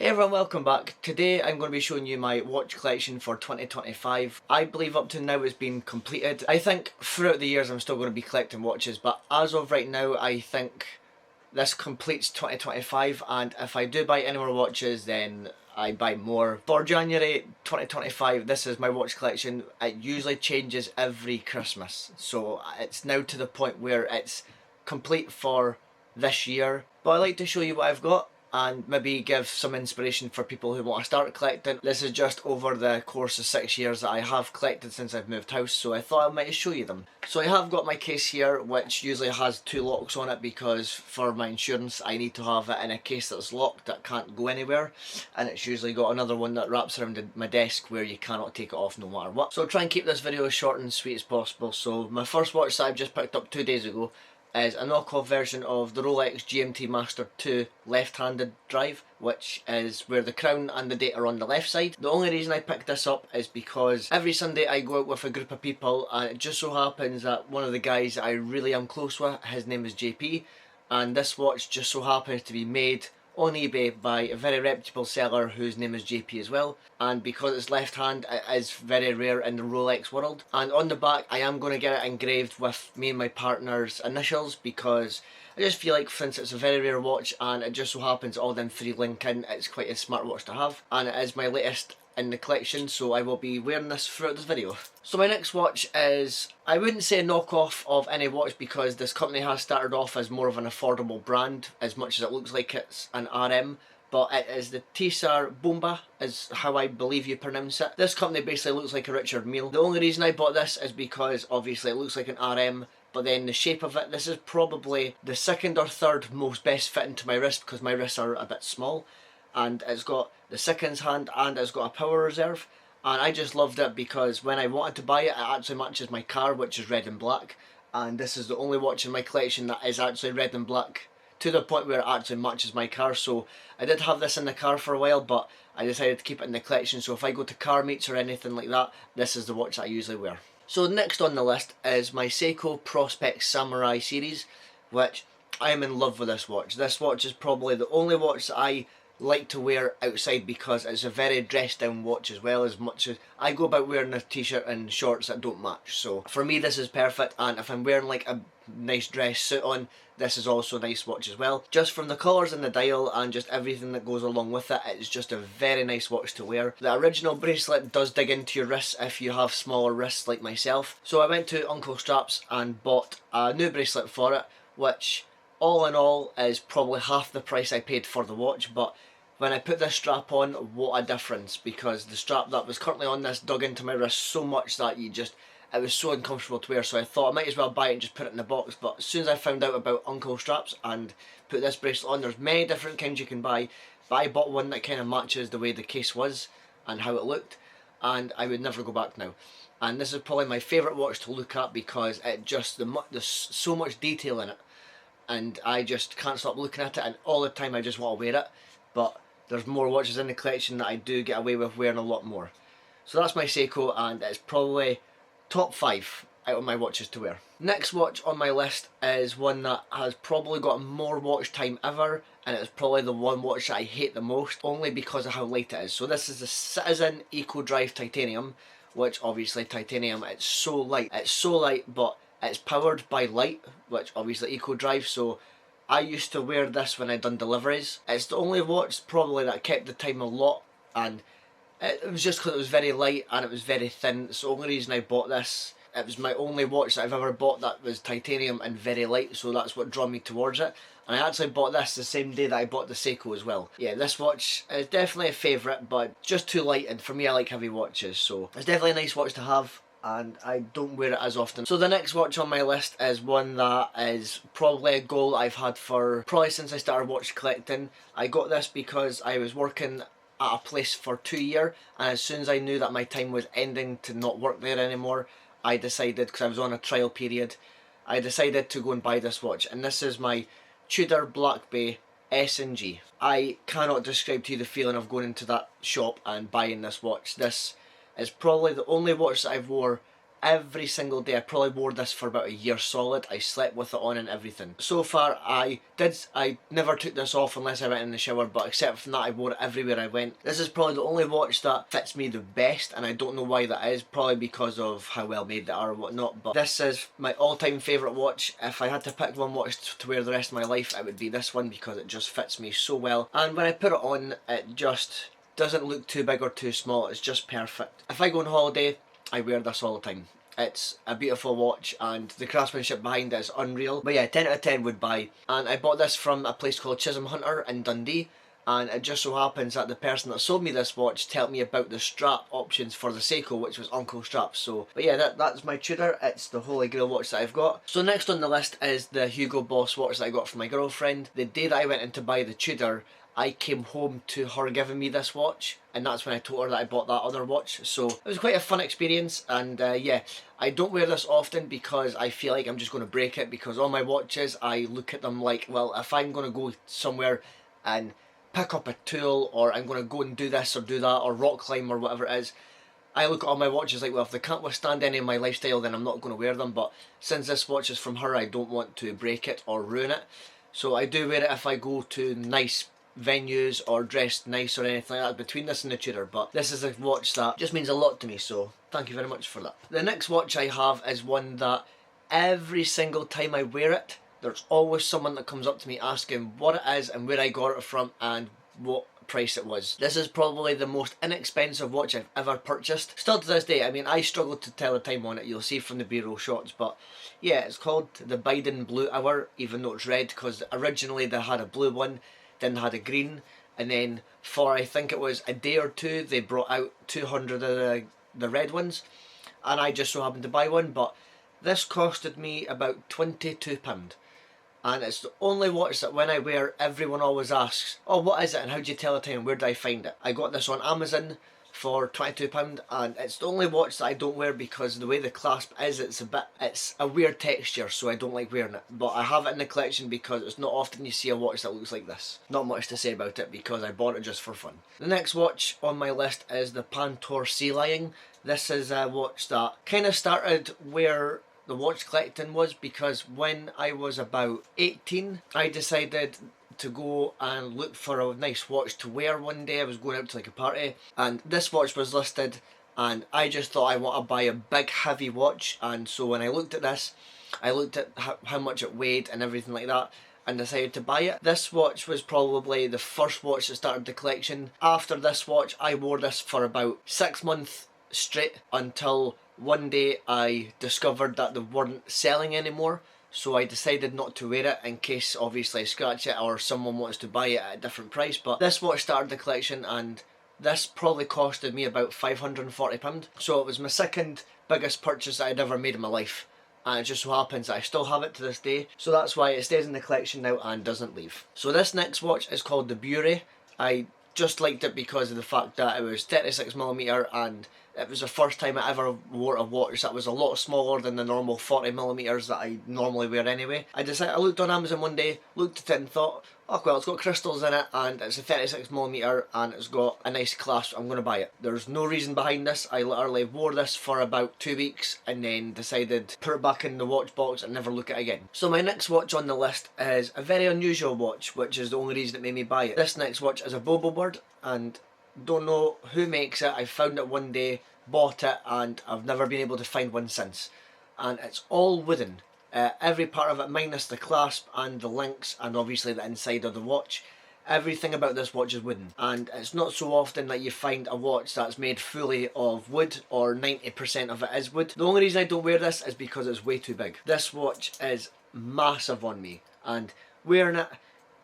Hey everyone, welcome back. Today I'm going to be showing you my watch collection for 2025. I believe up to now it's been completed. I think throughout the years I'm still going to be collecting watches, but as of right now I think this completes 2025, and if I do buy any more watches then I buy more. For January 2025, this is my watch collection. It usually changes every Christmas, so it's now to the point where it's complete for this year. But I like to show you what I've got and maybe give some inspiration for people who want to start collecting. This is just over the course of 6 years that I have collected since I've moved house, so I thought I might show you them. So I have got my case here, which usually has 2 locks on it because for my insurance I need to have it in a case that's locked that can't go anywhere, and it's usually got another one that wraps around my desk where you cannot take it off no matter what. So I'll try and keep this video as short and sweet as possible. So my first watch that I've just picked up 2 days ago is a knockoff version of the Rolex GMT-Master II left-handed drive, which is where the crown and the date are on the left side. The only reason I picked this up is because every Sunday I go out with a group of people, and it just so happens that one of the guys I really am close with, his name is JP, and this watch just so happens to be made on eBay by a very reputable seller whose name is JP as well, and because it's left hand it is very rare in the Rolex world. And on the back I am going to get it engraved with me and my partner's initials because I just feel like, since it's a very rare watch and it just so happens all them 3 link in, it's quite a smart watch to have, and it is my latest in the collection, so I will be wearing this throughout this video. So my next watch is, I wouldn't say a knockoff of any watch because this company has started off as more of an affordable brand as much as it looks like it's an RM, but it is the Tisar Bomba is how I believe you pronounce it. This company basically looks like a Richard Mille. The only reason I bought this is because obviously it looks like an RM, but then the shape of it, this is probably the 2nd or 3rd most best fitting to my wrist because my wrists are a bit small, and it's got the seconds hand and it's got a power reserve, and I just loved it because when I wanted to buy it, it actually matches my car, which is red and black, and this is the only watch in my collection that is actually red and black to the point where it actually matches my car. So I did have this in the car for a while, but I decided to keep it in the collection, so if I go to car meets or anything like that, this is the watch that I usually wear. So next on the list is my Seiko Prospex Samurai series, which I am in love with this watch. This watch is probably the only watch that I like to wear outside because it's a very dressed down watch, as well as much as I go about wearing a t-shirt and shorts that don't match. So for me this is perfect, and if I'm wearing like a nice dress suit on, this is also a nice watch as well. Just from the colours and the dial and just everything that goes along with it, it's just a very nice watch to wear. The original bracelet does dig into your wrists if you have smaller wrists like myself, so I went to Uncle Straps and bought a new bracelet for it, which all in all is probably half the price I paid for the watch. But when I put this strap on, what a difference, because the strap that was currently on this dug into my wrist so much that it was so uncomfortable to wear, so I thought I might as well buy it and just put it in the box. But as soon as I found out about Uncle Straps and put this bracelet on, there's many different kinds you can buy, but I bought one that kind of matches the way the case was and how it looked, and I would never go back now. And this is probably my favourite watch to look at because it just, there's so much detail in it, and I just can't stop looking at it, and all the time I just want to wear it. But there's more watches in the collection that I do get away with wearing a lot more. So that's my Seiko, and it's probably top 5 out of my watches to wear. Next watch on my list is one that has probably got more watch time ever, and it's probably the one watch that I hate the most, only because of how light it is. So this is the Citizen Eco Drive Titanium, which obviously titanium, it's so light, but it's powered by light, which obviously Eco Drive, so I used to wear this when I'd done deliveries. It's the only watch probably that kept the time a lot, and it was just because it was very light and it was very thin. It's the only reason I bought this. It was my only watch that I've ever bought that was titanium and very light, so that's what drew me towards it. And I actually bought this the same day that I bought the Seiko as well. Yeah, this watch is definitely a favourite, but just too light, and for me I like heavy watches, so it's definitely a nice watch to have, and I don't wear it as often. So the next watch on my list is one that is probably a goal I've had for probably since I started watch collecting. I got this because I was working at a place for 2 years, and as soon as I knew that my time was ending to not work there anymore, I decided, because I was on a trial period, I decided to go and buy this watch, and this is my Tudor Black Bay S&G. I cannot describe to you the feeling of going into that shop and buying this watch. This is probably the only watch that I've wore every single day. I probably wore this for about a year solid. I slept with it on and everything. So far I never took this off unless I went in the shower, but except from that I wore it everywhere I went. This is probably the only watch that fits me the best, and I don't know why that is, probably because of how well made they are or whatnot, but this is my all-time favourite watch. If I had to pick one watch to wear the rest of my life, it would be this one because it just fits me so well, and when I put it on it just doesn't look too big or too small. It's just perfect. If I go on holiday I wear this all the time. It's a beautiful watch and the craftsmanship behind it is unreal. But yeah, 10 out of 10 would buy. And I bought this from a place called Chisholm Hunter in Dundee, and it just so happens that the person that sold me this watch told me about the strap options for the Seiko, which was Uncle Straps. So, but yeah, that's my Tudor. It's the holy grail watch that I've got. So next on the list is the Hugo Boss watch that I got from my girlfriend. The day that I went in to buy the Tudor, I came home to her giving me this watch, and that's when I told her that I bought that other watch. So it was quite a fun experience, and yeah, I don't wear this often because I feel like I'm just going to break it, because all my watches, I look at them like, well, if I'm going to go somewhere and pick up a tool, or I'm going to go and do this or do that, or rock climb or whatever it is, I look at all my watches like, well, if they can't withstand any of my lifestyle, then I'm not going to wear them. But since this watch is from her, I don't want to break it or ruin it. So I do wear it if I go to nice venues or dressed nice or anything like that, between this and the Tudor. But this is a watch that just means a lot to me, so thank you very much for that. The next watch I have is one that every single time I wear it, there's always someone that comes up to me asking what it is and where I got it from and what price it was. This is probably the most inexpensive watch I've ever purchased. Still to this day, I mean, I struggle to tell the time on it, you'll see from the B-roll shots, but yeah, it's called the Biden Blue Hour, even though it's red, because originally they had a blue one, then they had a green, and then for I think it was a day or two they brought out 200 of the red ones, and I just so happened to buy one. But this costed me about £22, and it's the only watch that when I wear everyone always asks, oh, what is it and how do you tell the time, where do I find it? I got this on Amazon for £22, and it's the only watch that I don't wear because the way the clasp is, it's a weird texture, so I don't like wearing it. But I have it in the collection because it's not often you see a watch that looks like this. Not much to say about it because I bought it just for fun. The next watch on my list is the Pantor Sealion. This is a watch that kind of started where the watch collecting was, because when I was about 18 I decided to go and look for a nice watch to wear one day. I was going out to like a party and this watch was listed, and I just thought I want to buy a big heavy watch, and so when I looked at this, I looked at how much it weighed and everything like that and decided to buy it. This watch was probably the first watch that started the collection. After this watch I wore this for about 6 months straight until one day I discovered that they weren't selling anymore. So I decided not to wear it in case obviously I scratch it or someone wants to buy it at a different price. But this watch started the collection, and this probably costed me about £540. So it was my second biggest purchase that I'd ever made in my life, and it just so happens that I still have it to this day. So that's why it stays in the collection now and doesn't leave. So this next watch is called the Bury. I just liked it because of the fact that it was 36mm, and it was the first time I ever wore a watch that was a lot smaller than the normal 40mm that I normally wear anyway. I looked on Amazon one day, looked at it and thought, oh well, it's got crystals in it and it's a 36mm and it's got a nice clasp, I'm going to buy it. There's no reason behind this. I literally wore this for about 2 weeks and then decided to put it back in the watch box and never look at it again. So my next watch on the list is a very unusual watch, which is the only reason it made me buy it. This next watch is a Bobo Bird, and don't know who makes it. I found it one day, bought it, and I've never been able to find one since. And it's all wooden. Every part of it minus the clasp and the links and obviously the inside of the watch. Everything about this watch is wooden, and it's not so often that you find a watch that's made fully of wood, or 90% of it is wood. The only reason I don't wear this is because it's way too big. This watch is massive on me, and wearing it,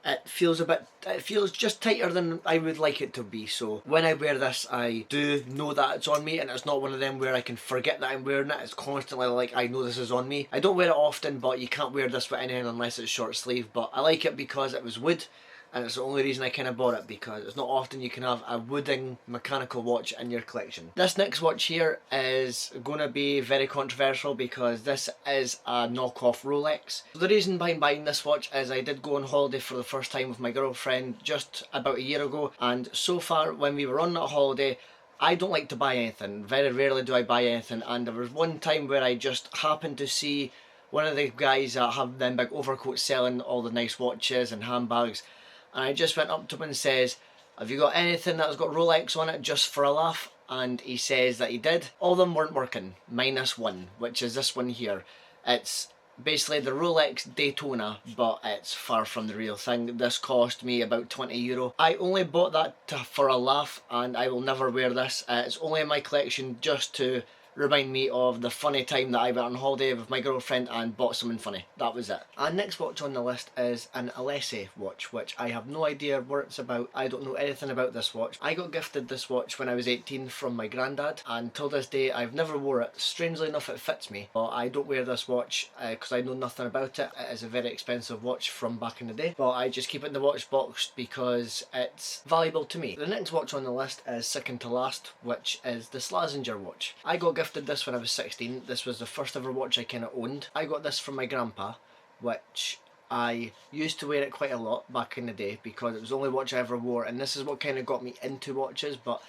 it feels just tighter than I would like it to be. So when I wear this, I do know that it's on me, and it's not one of them where I can forget that I'm wearing it. It's constantly like, I know this is on me. I don't wear it often, but you can't wear this with anything unless it's short sleeve. But I like it because it was wood, and it's the only reason I kind of bought it, because it's not often you can have a wooden mechanical watch in your collection. This next watch here is going to be very controversial because this is a knockoff Rolex. The reason behind buying this watch is I did go on holiday for the first time with my girlfriend just about a year ago, and so far when we were on that holiday, I don't like to buy anything, very rarely do I buy anything, and there was one time where I just happened to see one of the guys that have them big overcoats selling all the nice watches and handbags, and I just went up to him and says, have you got anything that's got Rolex on it just for a laugh? And he says that he did. All of them weren't working, minus one, which is this one here. It's basically the Rolex Daytona, but it's far from the real thing. This cost me about €20. I only bought that for a laugh, and I will never wear this. It's only in my collection just to remind me of the funny time that I went on holiday with my girlfriend and bought something funny. That was it. And next watch on the list is an Alessi watch, which I have no idea what it's about. I don't know anything about this watch. I got gifted this watch when I was 18 from my granddad, and till this day I've never wore it. Strangely enough, it fits me, but I don't wear this watch because I know nothing about it. It is a very expensive watch from back in the day, but I just keep it in the watch box because it's valuable to me. The next watch on the list is second to last, which is the Slazenger watch. I got gifted this when I was 16. This was the first ever watch I kind of owned. I got this from my grandpa, which I used to wear it quite a lot back in the day because it was the only watch I ever wore, and this is what kind of got me into watches. But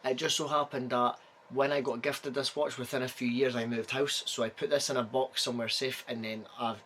it just so happened that when I got gifted this watch, within a few years I moved house, so I put this in a box somewhere safe, and then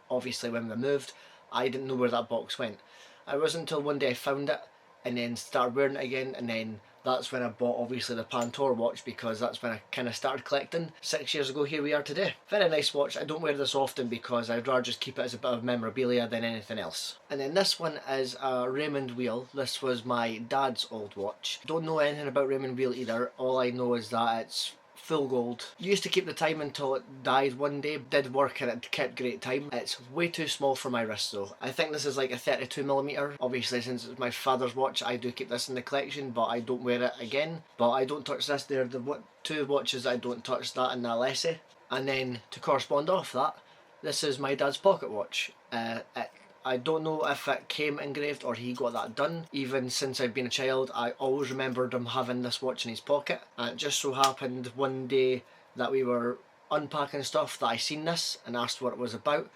obviously when we moved I didn't know where that box went. It wasn't until one day I found it and then started wearing it again, and then that's when I bought obviously the Pantor watch, because that's when I kind of started collecting. 6 years ago, here we are today. Very nice watch. I don't wear this often because I'd rather just keep it as a bit of memorabilia than anything else. And then this one is a Raymond wheel. This was my dad's old watch. Don't know anything about Raymond wheel either. All I know is that it's full gold. Used to keep the time until it died one day. Did work and it kept great time. It's way too small for my wrist though. I think this is like a 32mm. Obviously, since it's my father's watch, I do keep this in the collection, but I don't wear it again. But I don't touch this. They're the two watches I don't touch, that and the Alessi. And then to correspond off that, this is my dad's pocket watch. I don't know if it came engraved or he got that done. Even since I've been a child, I always remembered him having this watch in his pocket. And it just so happened one day that we were unpacking stuff that I seen this and asked what it was about,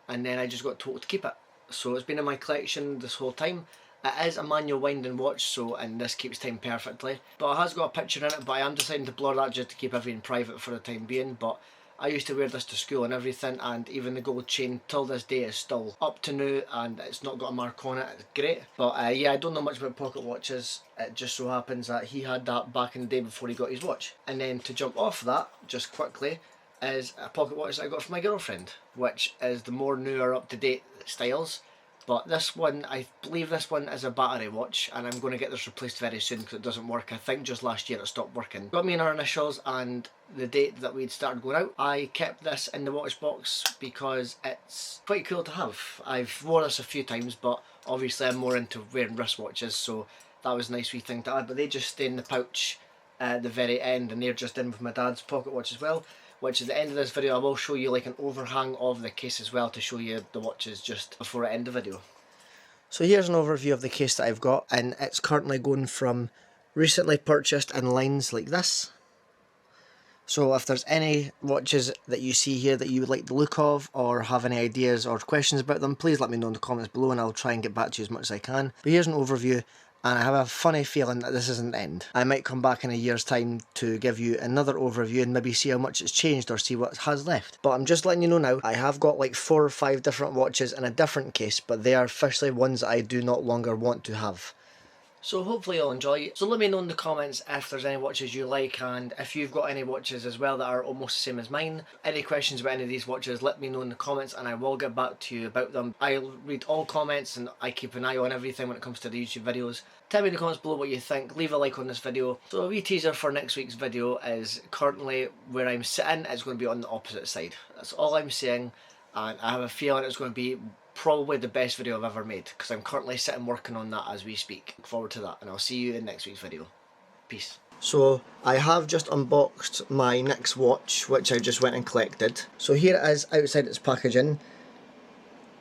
and then I just got told to keep it. So it's been in my collection this whole time. It is a manual winding watch, so, and this keeps time perfectly. But it has got a picture in it, but I am deciding to blur that just to keep everything private for the time being. But I used to wear this to school and everything, and even the gold chain till this day is still up to new and it's not got a mark on it. It's great. But yeah, I don't know much about pocket watches. It just so happens that he had that back in the day before he got his watch. And then to jump off that, just quickly, is a pocket watch that I got from my girlfriend, which is the more newer up to date styles. But this one, I believe this one is a battery watch, and I'm going to get this replaced very soon because it doesn't work. I think just last year it stopped working. Got me in our initials and the date that we'd started going out. I kept this in the watch box because it's quite cool to have. I've worn this a few times, but obviously I'm more into wearing wristwatches, so that was a nice wee thing to add. But they just stay in the pouch at the very end, and they're just in with my dad's pocket watch as well. Which at the end of this video I will show you like an overhang of the case as well to show you the watches just before I end the video. So here's an overview of the case that I've got, and it's currently going from recently purchased in lines like this. So if there's any watches that you see here that you would like the look of, or have any ideas or questions about them, please let me know in the comments below and I'll try and get back to you as much as I can. But here's an overview, and I have a funny feeling that this isn't the end. I might come back in a year's time to give you another overview and maybe see how much it's changed or see what has left. But I'm just letting you know now, I have got like 4 or 5 different watches in a different case, but they are officially ones that I do not longer want to have. So hopefully you'll enjoy it. So let me know in the comments if there's any watches you like, and if you've got any watches as well that are almost the same as mine. Any questions about any of these watches, let me know in the comments and I will get back to you about them. I'll read all comments and I keep an eye on everything when it comes to the YouTube videos. Tell me in the comments below what you think, leave a like on this video. So a wee teaser for next week's video is currently where I'm sitting, it's going to be on the opposite side. That's all I'm saying, and I have a feeling it's going to be probably the best video I've ever made because I'm currently sitting working on that as we speak. Look forward to that, and I'll see you in next week's video. Peace. So I have just unboxed my next watch, which I just went and collected. So here it is outside its packaging.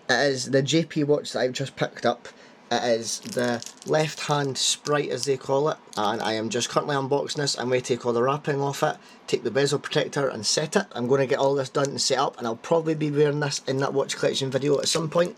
It is the JP watch that I've just picked up. It is the left hand Sprite as they call it, and I am just currently unboxing this. I'm going to take all the wrapping off it, take the bezel protector and set it. I'm going to get all this done and set up, and I'll probably be wearing this in that watch collection video at some point.